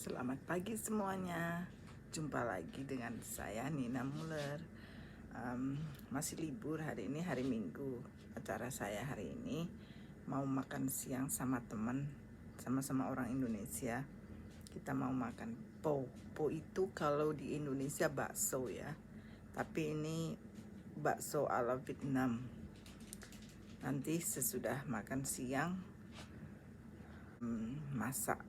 Selamat pagi semuanya. Jumpa lagi dengan saya Nina Muller. Masih libur hari ini, hari Minggu. Acara saya hari ini mau makan siang sama teman, sama-sama orang Indonesia. Kita mau makan po. Po itu kalau di Indonesia bakso ya. Tapi ini bakso ala Vietnam. Nanti sesudah makan siang masak.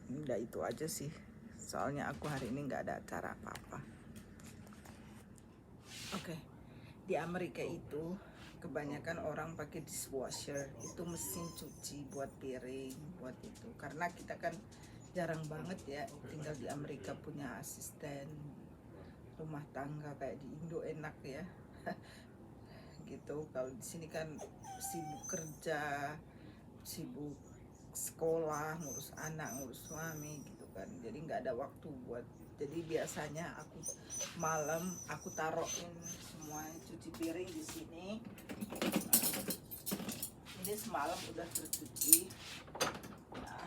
Udah itu aja sih. Soalnya aku hari ini nggak ada acara apa-apa. Oke. Di Amerika itu kebanyakan orang pakai dishwasher, itu mesin cuci buat piring, buat itu. Karena kita kan jarang banget ya tinggal di Amerika punya asisten rumah tangga kayak di Indo enak ya. Gitu. Kalau di sini kan sibuk kerja, sibuk sekolah, ngurus anak, ngurus suami gitu kan. Jadi nggak ada waktu buat. Jadi biasanya aku malam aku taruhin semua cuci piring di sini. Ini semalam udah tercuci. Nah,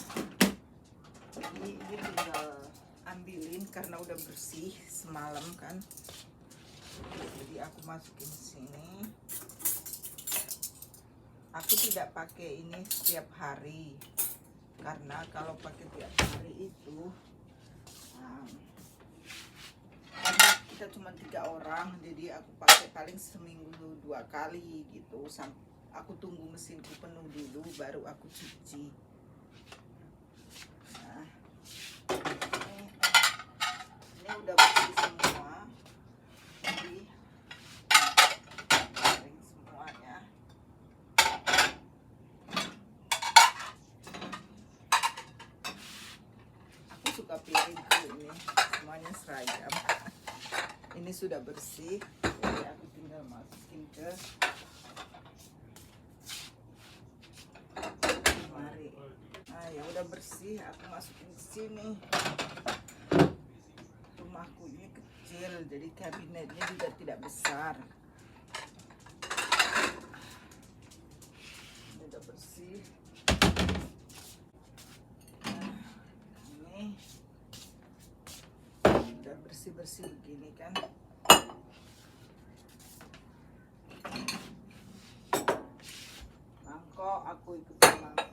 ini tinggal ambilin karena udah bersih semalam kan. Jadi aku masukin sini. Aku tidak pakai ini setiap hari karena kalau pakai tiap hari itu karena kita cuma 3 orang, jadi aku pakai paling seminggu 2 kali gitu. Aku tunggu mesinku penuh dulu baru aku cuci. Nah, ini udah bersih semua, jadi kering semuanya. Aku suka piringku ini semuanya seragam. Ini sudah bersih, jadi aku tinggal masukin ke lemari. Nah ya udah bersih, aku masukin ke sini. Rumahku ini kecil, jadi kabinetnya juga tidak besar. Ini udah bersih. Nah, ini udah bersih-bersih begini kan. Mangkok, aku ikutin mangkok.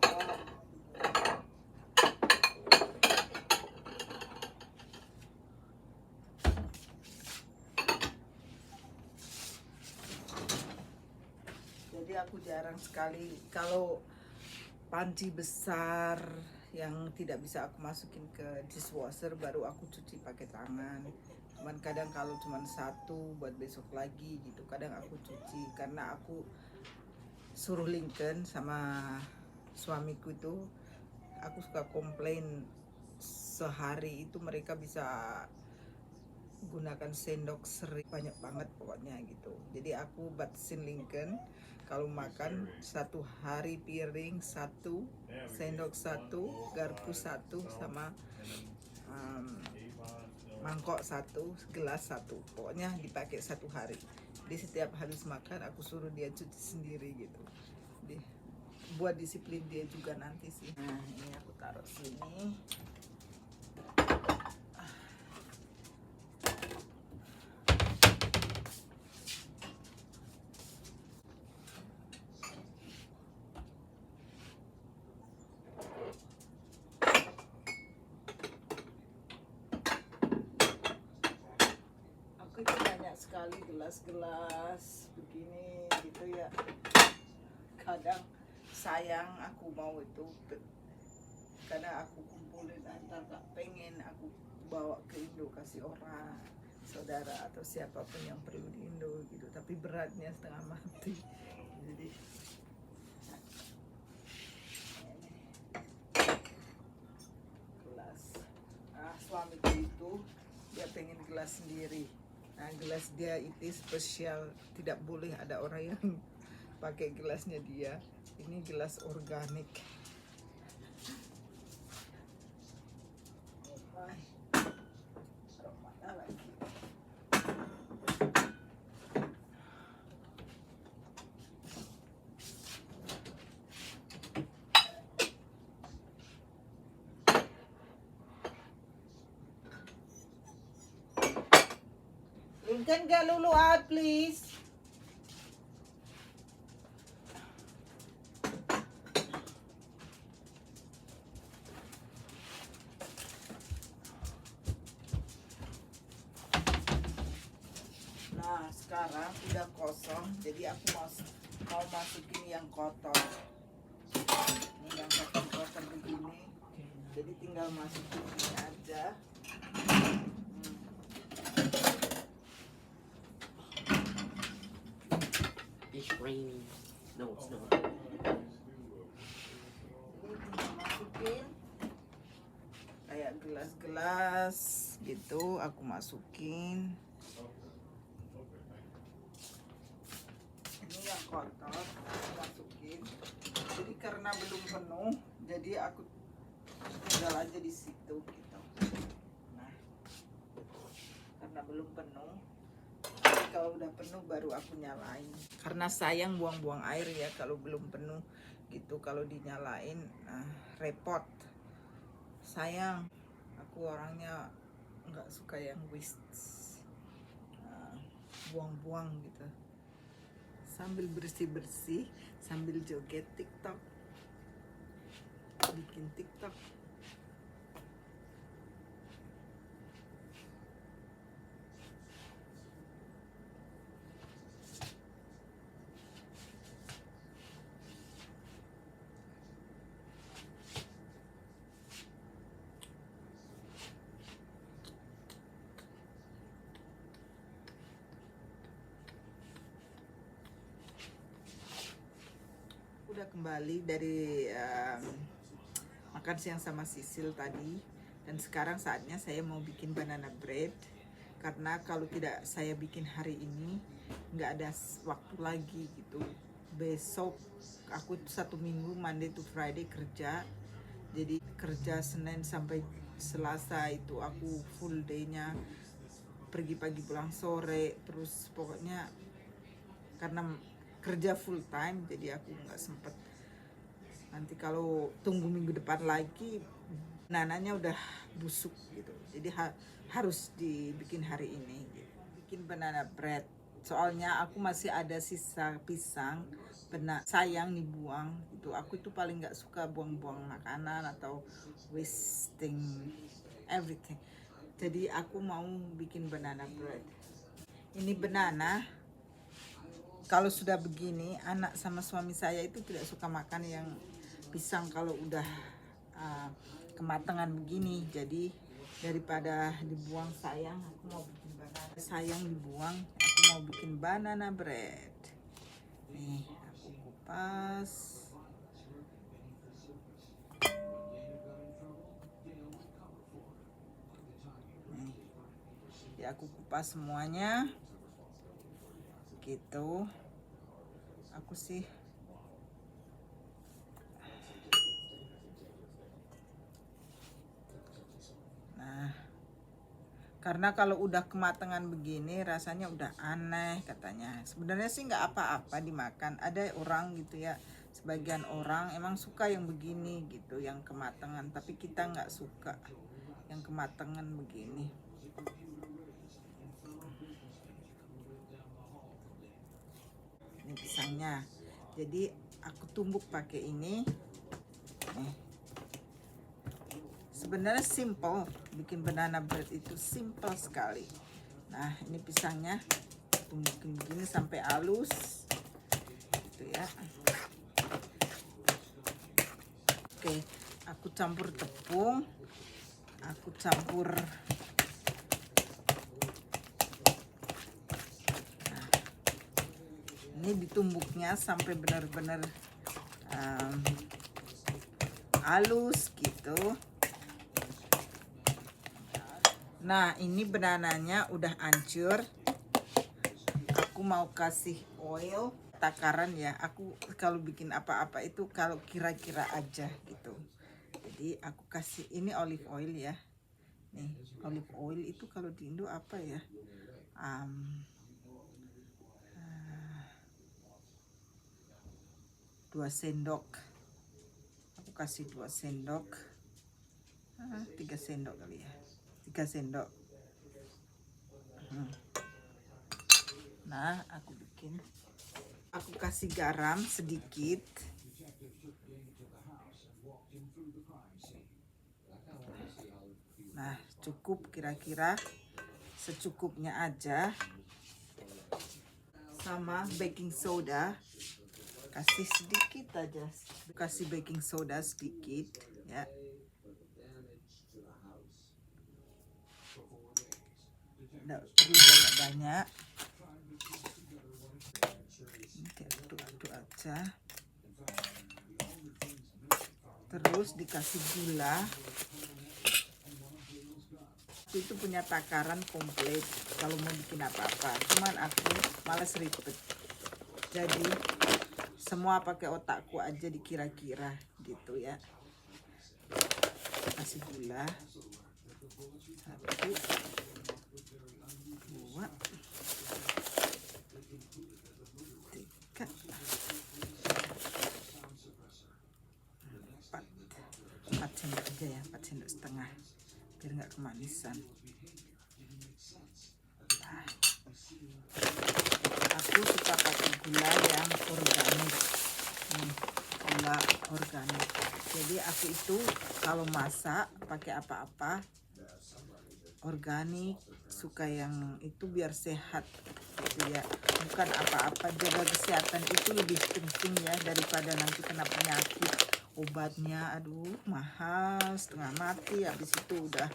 Jadi aku jarang sekali kalau panci besar yang tidak bisa aku masukin ke dishwasher baru aku cuci pakai tangan. Cuman kadang kalau cuman satu buat besok lagi gitu, kadang aku cuci karena aku suruh Lincoln sama suamiku itu, aku suka komplain sehari itu mereka bisa gunakan sendok sering banyak banget pokoknya gitu. Jadi aku batasin Lincoln kalau makan 1 hari piring 1, sendok 1, garpu 1, sama mangkok 1, gelas 1. Pokoknya dipakai 1 hari. Jadi setiap habis makan aku suruh dia cuci sendiri gitu. Jadi buat disiplin dia juga nanti sih. Nah ini aku taruh sini. Itu banyak sekali gelas-gelas begini gitu ya. Kadang sayang aku mau itu, kadang aku kumpulin antar gak pengen aku bawa ke Indo kasih orang saudara atau siapapun yang perlu di Indo gitu, tapi beratnya setengah mati. Jadi gelas, suamiku itu dia pengen gelas sendiri. Nah gelas dia itu spesial, tidak boleh ada orang yang pakai gelasnya dia. Ini gelas organik. can get Lulu out, please. Nah, sekarang udah kosong, jadi aku mau masukin yang kotor. Ini yang kotor begini. Jadi tinggal masukin ini aja. It's raining. No, it's not. Ini tinggal masukin kayak gelas-gelas gitu, aku masukin. Ini yang kotor aku masukin. Jadi karena belum penuh, jadi aku tinggal aja di situ gitu. Nah, karena belum penuh, nanti kalau udah penuh baru aku nyalain. Karena sayang buang-buang air ya kalau belum penuh gitu. Kalau dinyalain, repot. Sayang, aku orangnya nggak suka yang waste, buang-buang gitu. Sambil bersih-bersih, sambil joget TikTok, bikin TikTok. Udah kembali dari makan siang sama Sisil tadi, dan sekarang saatnya saya mau bikin banana bread. Karena kalau tidak saya bikin hari ini nggak ada waktu lagi gitu. Besok aku 1 minggu Monday to Friday kerja, jadi kerja Senin sampai Selasa itu aku full day-nya, pergi pagi pulang sore, terus pokoknya karena kerja full time jadi aku nggak sempet. Nanti kalau tunggu minggu depan lagi nananya udah busuk gitu, jadi harus dibikin hari ini gitu. Bikin banana bread, soalnya aku masih ada sisa pisang, sayang dibuang gitu. Aku itu paling nggak suka buang-buang makanan atau wasting everything. Jadi aku mau bikin banana bread. Ini banana, kalau sudah begini, anak sama suami saya itu tidak suka makan yang pisang kalau udah kematangan begini. Jadi daripada dibuang sayang, aku mau bikin banana. Sayang dibuang, aku mau bikin banana bread. Nih, aku kupas. Nih, ya aku kupas semuanya. Gitu. Aku sih karena kalau udah kematangan begini rasanya udah aneh katanya. Sebenarnya sih nggak apa-apa dimakan. Ada orang gitu ya, sebagian orang emang suka yang begini gitu, yang kematangan. Tapi kita nggak suka yang kematangan begini. Ini pisangnya. Jadi aku tumbuk pakai ini. Nih. Sebenarnya simple, bikin banana bread itu simple sekali. Nah, ini pisangnya tumbukin begini sampai halus gitu ya. Oke, aku campur tepung, aku campur ini ditumbuknya sampai benar-benar halus gitu. Nah, ini banananya udah hancur. Aku mau kasih oil, takaran ya. Aku kalau bikin apa-apa itu kalau kira-kira aja gitu. Jadi aku kasih ini olive oil ya. Nih, olive oil itu kalau di Indo apa ya? 2 sendok. Aku kasih 2 sendok. 3 sendok kali ya. 3 sendok. Nah, aku kasih garam sedikit. Nah, cukup, kira-kira secukupnya aja. Sama baking soda, kasih sedikit aja. Kasih baking soda sedikit ya. Nggak perlu banyak-banyak. Aduk-aduk aja. Terus dikasih gula. Itu punya takaran komplit kalau mau bikin apa-apa, cuman aku males ribet, jadi semua pakai otakku aja dikira-kira gitu ya. Kasih gula 1, 2, 3, 4 sendok aja ya, 4 sendok setengah biar nggak kemanisan. Nah, aku suka pakai gula yang organik, gula organik. Jadi aku itu kalau masak pakai apa-apa organik, suka yang itu biar sehat gitu ya. Bukan apa-apa, jaga kesehatan itu lebih penting ya daripada nanti kena penyakit. Obatnya aduh mahal setengah mati, habis itu udah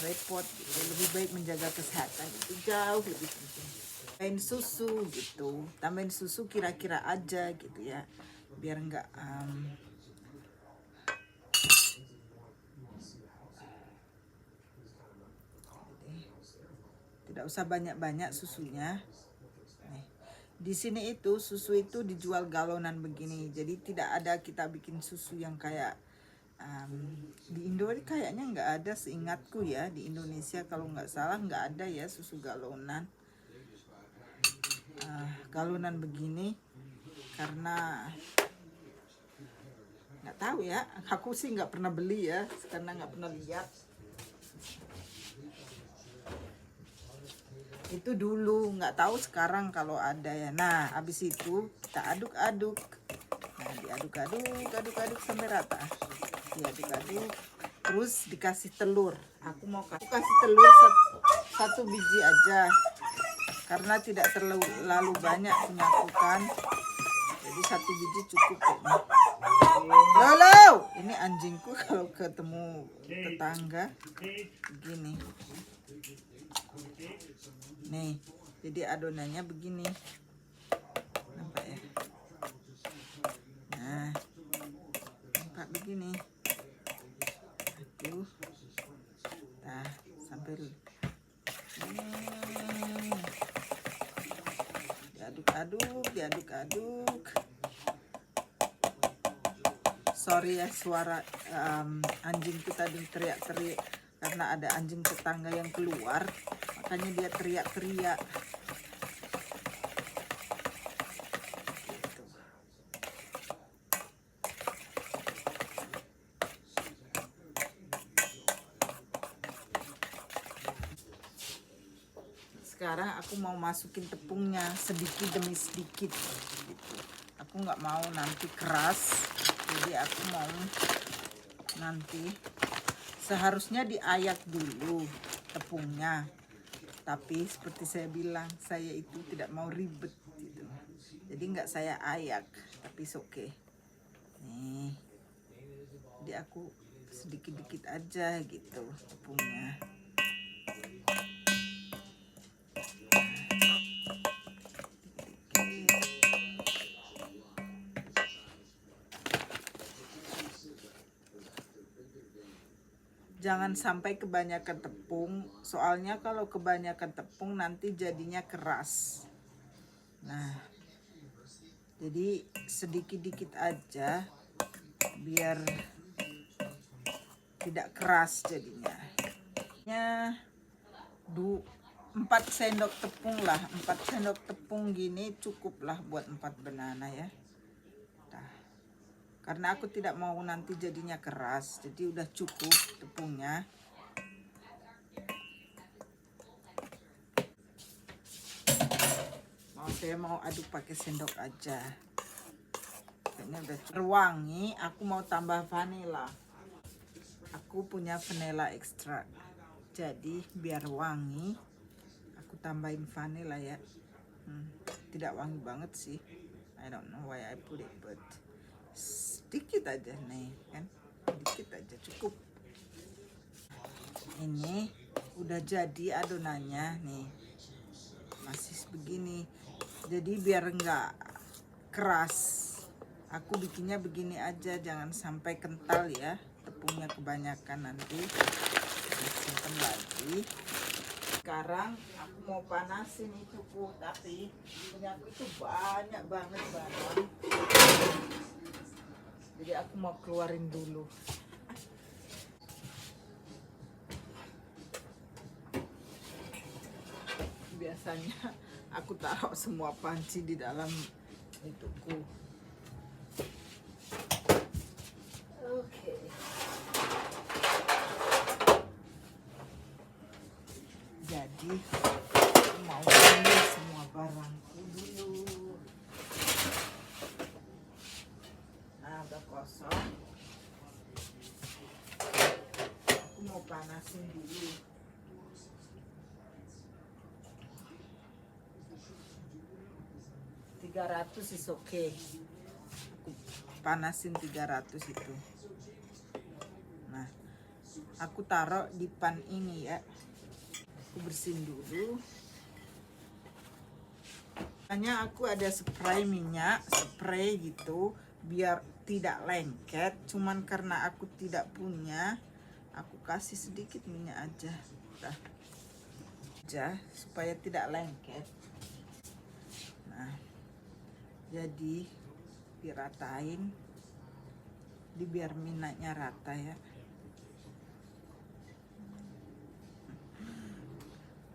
repot gitu. Lebih baik menjaga kesehatan itu jauh lebih penting. Tambahin susu gitu, tambahin susu kira-kira aja gitu ya, biar enggak tidak usah banyak-banyak susunya. Nih, di sini itu susu itu dijual galonan begini, jadi tidak ada kita bikin susu yang kayak di Indo ini kayaknya nggak ada, seingatku ya di Indonesia kalau nggak salah nggak ada ya susu galonan. Galonan begini karena nggak tahu ya, aku sih nggak pernah beli ya karena nggak pernah lihat. Itu dulu, nggak tahu sekarang kalau ada ya. Nah, habis itu kita aduk-aduk. Nah, diaduk-aduk sampai rata. Diaduk-aduk. Terus dikasih telur. Aku kasih telur 1 biji aja. Karena tidak terlalu banyak punya jadi 1 biji cukup kayaknya. Lolo, ini anjingku kalau ketemu tetangga begini. Nih, jadi adonannya begini. Nampak ya? Nah, nampak begini. Aduh. Nah, sampai diaduk-aduk. Sorry ya suara anjingku tadi teriak-teriak karena ada anjing tetangga yang keluar, makanya dia teriak-teriak. Gitu. Sekarang aku mau masukin tepungnya sedikit demi sedikit. Gitu. Aku nggak mau nanti keras. Jadi aku mau nanti seharusnya diayak dulu tepungnya, tapi seperti saya bilang saya itu tidak mau ribet gitu, jadi nggak saya ayak, tapi oke. Nih, jadi aku sedikit-dikit aja gitu tepungnya. Jangan sampai kebanyakan tepung, soalnya kalau kebanyakan tepung nanti jadinya keras. Nah, jadi sedikit-dikit aja biar tidak keras jadinya. 4 sendok tepung lah, 4 sendok tepung gini cukup lah buat 4 banana ya. Karena aku tidak mau nanti jadinya keras, jadi udah cukup tepungnya. saya mau aduk pakai sendok aja. Kayaknya udah terwangi. Aku mau tambah vanila. Aku punya vanilla extract. Jadi biar wangi, aku tambahin vanila ya. Tidak wangi banget sih. I don't know why I put it, but sedikit aja nih kan, sedikit aja cukup. Ini udah jadi adonannya nih, masih begini. Jadi biar nggak keras, aku bikinnya begini aja, jangan sampai kental ya. Tepungnya kebanyakan nanti simpen lagi. Sekarang aku mau panasin itu tapi punya aku itu banyak banget barang. Jadi aku mau keluarin dulu. Biasanya aku taruh semua panci di dalam ituku. Oke. Jadi aku mau ambil semua barangku dulu. Nah, udah kosong. Aku mau panasin dulu. is okay. Aku panasin 300 itu. Nah, aku taruh di pan ini ya. Aku bersihin dulu. Hanya aku ada spray minyak, spray gitu biar tidak lengket. Cuman karena aku tidak punya, aku kasih sedikit minyak aja. Udah. Aja supaya tidak lengket. Nah, jadi diratain, biar minyaknya rata ya.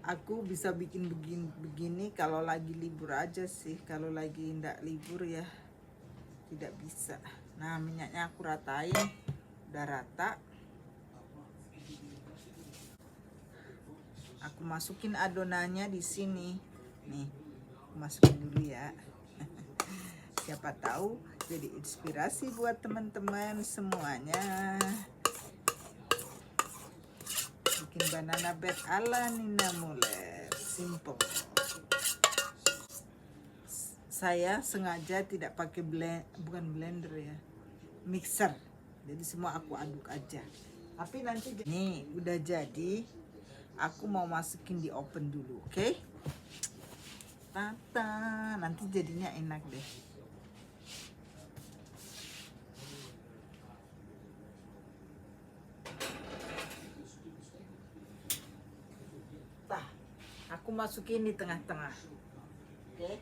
Aku bisa bikin begini kalau lagi libur aja sih. Kalau lagi ndak libur ya tidak bisa. Nah, minyaknya aku ratain, udah rata. Aku masukin adonannya di sini. Nih, aku masukin dulu ya. Siapa tahu jadi inspirasi buat teman-teman semuanya. Bikin banana bread ala Nina Muller, simple. Saya sengaja tidak pakai bukan blender ya, mixer. Jadi semua aku aduk aja. Tapi nanti nih udah jadi. Aku mau masukin di oven dulu, oke? Tata, nanti jadinya enak deh. Aku masukin di tengah-tengah. Oke.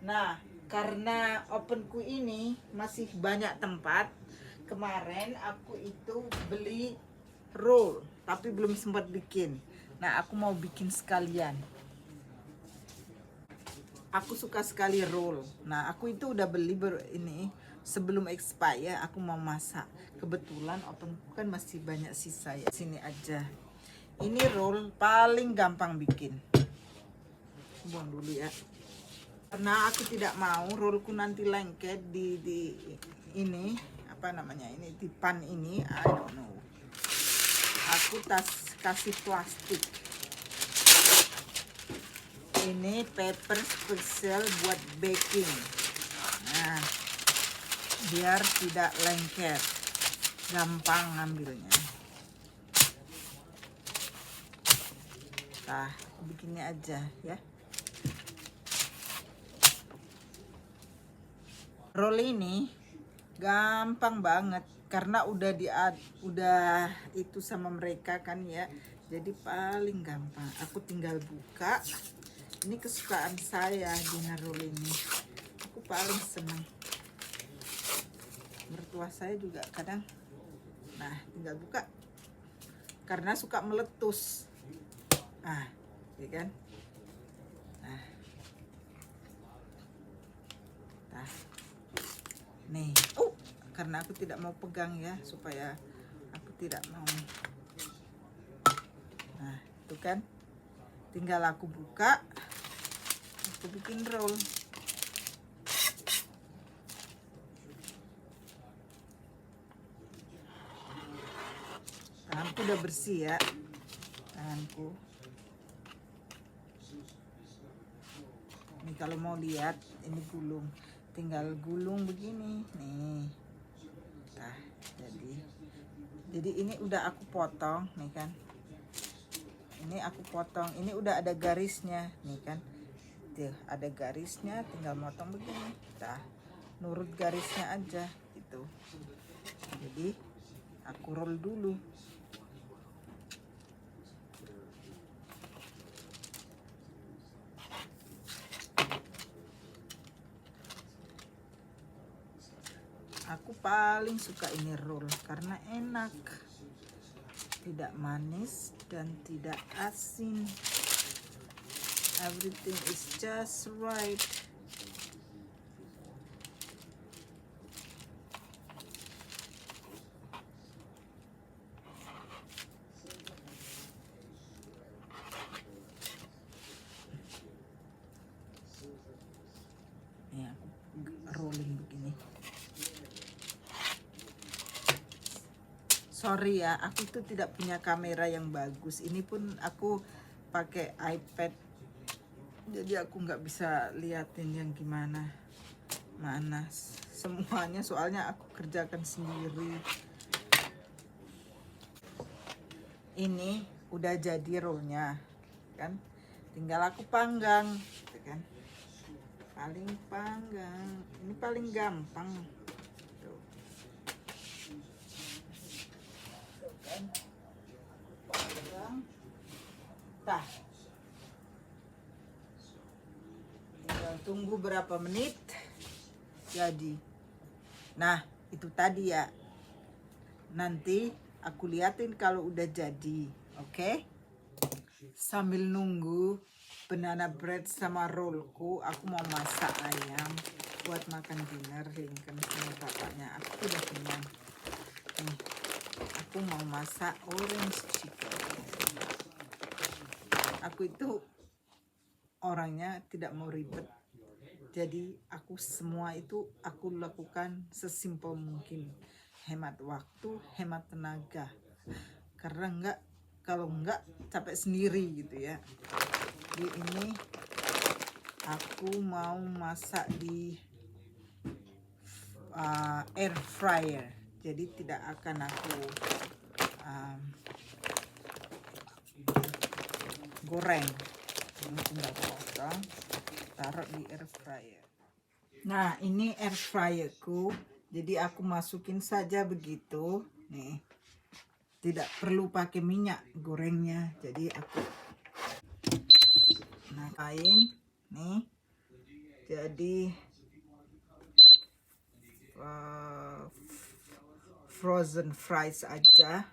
Nah, karena ovenku ini masih banyak tempat, kemarin aku itu beli roll, tapi belum sempat bikin. Nah, aku mau bikin sekalian. Aku suka sekali roll. Nah, aku itu udah beli ini sebelum expire. Aku mau masak. Kebetulan ovenku kan masih banyak sisa ya. Sini aja. Ini roll paling gampang bikin. Buang dulu ya. Karena aku tidak mau rollku nanti lengket di ini apa namanya ini di pan ini. I don't know. Aku kasih plastik. Ini paper special buat baking. Nah, biar tidak lengket. Gampang ngambilnya. Nah, bikinnya aja ya. Roll ini gampang banget karena udah itu sama mereka kan ya. Jadi paling gampang. Aku tinggal buka. Ini kesukaan saya dinner roll ini. Aku paling senang. Mertua saya juga kadang. Nah, tinggal buka. Karena suka meletus. Ah, ya kan? Nah. Nih, karena aku tidak mau pegang ya, supaya aku tidak mau. Nah, itu kan, tinggal aku buka, aku bikin roll. Tanganku udah bersih ya, tanganku. Ini kalau mau lihat, ini gulung, tinggal gulung begini nih. Nah, jadi ini udah aku potong nih kan. Ini aku potong, ini udah ada garisnya nih kan. Tuh, ada garisnya, tinggal motong begini. Nah, nurut garisnya aja gitu. Jadi aku roll dulu. Aku paling suka ini roll karena enak, tidak manis dan tidak asin. Everything is just right. Ini aku rolling begini. Sorry ya, aku tuh tidak punya kamera yang bagus. Ini pun aku pakai iPad, jadi aku nggak bisa liatin yang gimana mana semuanya, soalnya aku kerjakan sendiri. Ini udah jadi rollnya kan, tinggal aku panggang gitu kan. Paling panggang, ini paling gampang. Tah, tinggal tunggu berapa menit jadi. Nah, itu tadi ya, nanti aku liatin kalau udah jadi. Oke, sambil nunggu banana bread sama rollku, aku mau masak ayam buat makan dinner. Lincoln sama bapaknya, aku udah kenyang nih. Aku mau masak orange chicken. Aku itu orangnya tidak mau ribet, jadi aku semua itu aku lakukan sesimpel mungkin, hemat waktu, hemat tenaga, karena kalau enggak capek sendiri gitu ya. Jadi ini aku mau masak di air fryer, jadi tidak akan aku goreng. Ini tinggal potong, taruh di air fryer. Nah, ini air fryerku, jadi aku masukin saja begitu nih, tidak perlu pakai minyak gorengnya. Jadi aku nakain nih, jadi frozen fries aja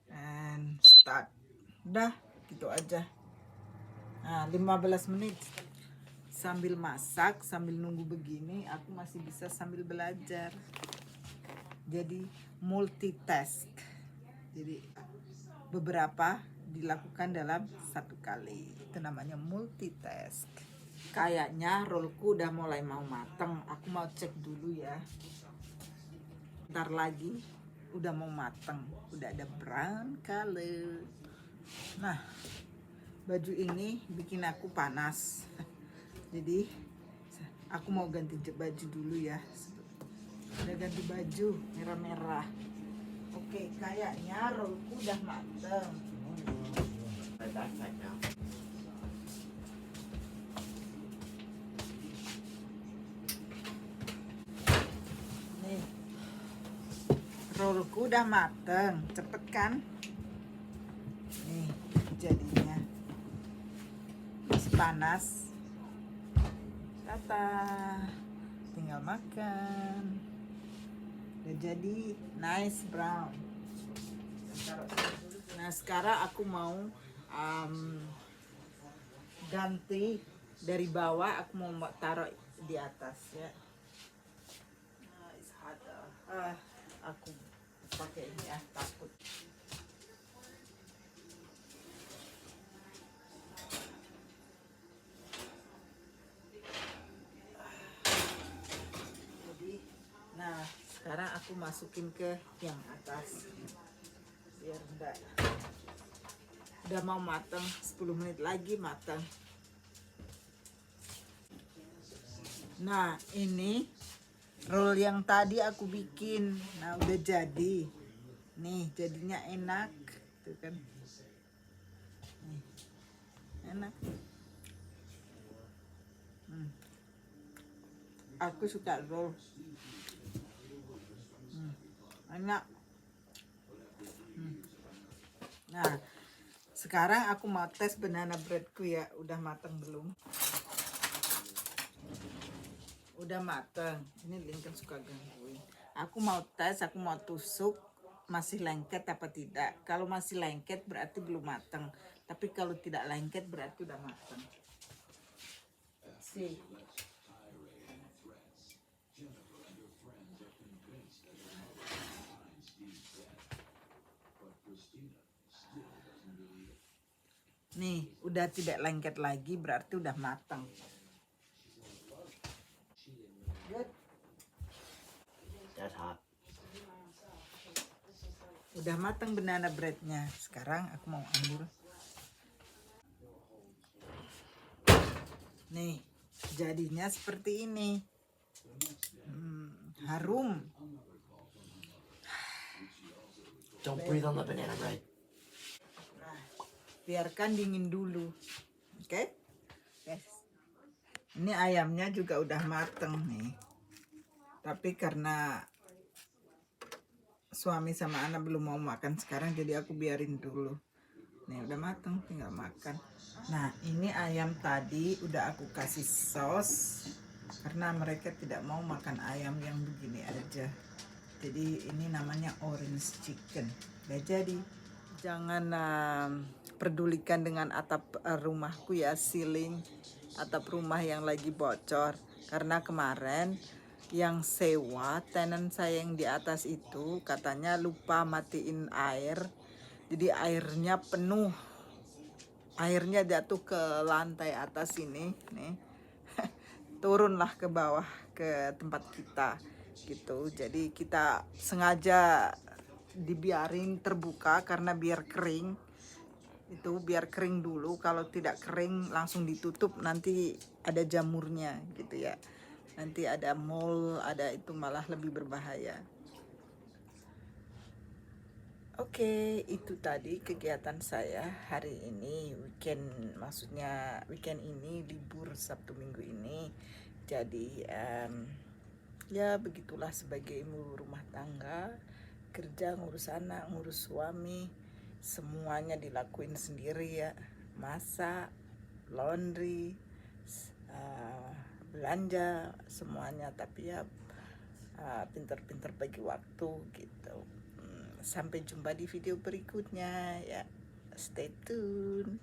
and start. Udah gitu aja. Nah, 15 menit sambil masak, sambil nunggu begini, aku masih bisa sambil belajar. Jadi multitask. Jadi beberapa dilakukan dalam satu kali. Itu namanya multitask. Kayaknya rollku udah mulai mau mateng. Aku mau cek dulu ya. Ntar lagi udah mau mateng. Udah ada brown color. Nah, baju ini bikin aku panas. Jadi aku mau ganti baju dulu ya. Udah ganti baju merah-merah. Oke, kayaknya rollku udah mateng. Nih, rollku udah mateng, cepet kan? Nih jadinya, masih panas. Tata, tinggal makan. Udah jadi nice brown. Nah, sekarang aku mau ganti dari bawah, aku mau taruh di atas ya. Aku pakai ini ya, takut. aku masukin ke yang atas biar enggak. Udah mau matang, 10 menit lagi matang. Nah, ini roll yang tadi aku bikin. Nah, udah jadi. Nih, jadinya enak. Tuh kan. Nih, enak. Aku suka roll. Enak. Nah, sekarang aku mau tes banana breadku ya. Udah matang belum? Udah matang. Ini Lincoln suka gangguin. Aku mau tes, aku mau tusuk masih lengket apa tidak. Kalau masih lengket berarti belum matang. Tapi kalau tidak lengket berarti udah matang. Sih. Nih, udah tidak lengket lagi berarti udah matang. Good. That's hot. Udah matang banana breadnya. Sekarang aku mau ambil. Nih, jadinya seperti ini. Harum. Don't breathe on the banana bread. Biarkan dingin dulu. Oke? Yes. Ini ayamnya juga udah mateng nih. Tapi karena suami sama anak belum mau makan sekarang, jadi aku biarin dulu. Nih udah mateng, tinggal makan. Nah, ini ayam tadi udah aku kasih saus karena mereka tidak mau makan ayam yang begini aja. Jadi ini namanya orange chicken. Udah jadi. Jangan pedulikan dengan atap rumahku ya, ceiling atap rumah yang lagi bocor. Karena kemarin yang sewa tenant saya yang di atas itu katanya lupa matiin air. Jadi airnya penuh. Airnya jatuh ke lantai atas ini, nih. Turunlah ke bawah ke tempat kita gitu. Jadi kita sengaja dibiarin terbuka karena biar kering. Itu biar kering dulu, kalau tidak kering langsung ditutup nanti ada jamurnya gitu ya. Nanti ada mold, ada itu malah lebih berbahaya. Oke, itu tadi kegiatan saya hari ini, weekend, maksudnya weekend ini, libur Sabtu Minggu ini. Jadi ya begitulah sebagai ibu rumah tangga, kerja, ngurus anak, ngurus suami, semuanya dilakuin sendiri ya. Masak, laundry, belanja, semuanya. Tapi ya pinter-pinter bagi waktu gitu. Sampai jumpa di video berikutnya ya. Stay tune.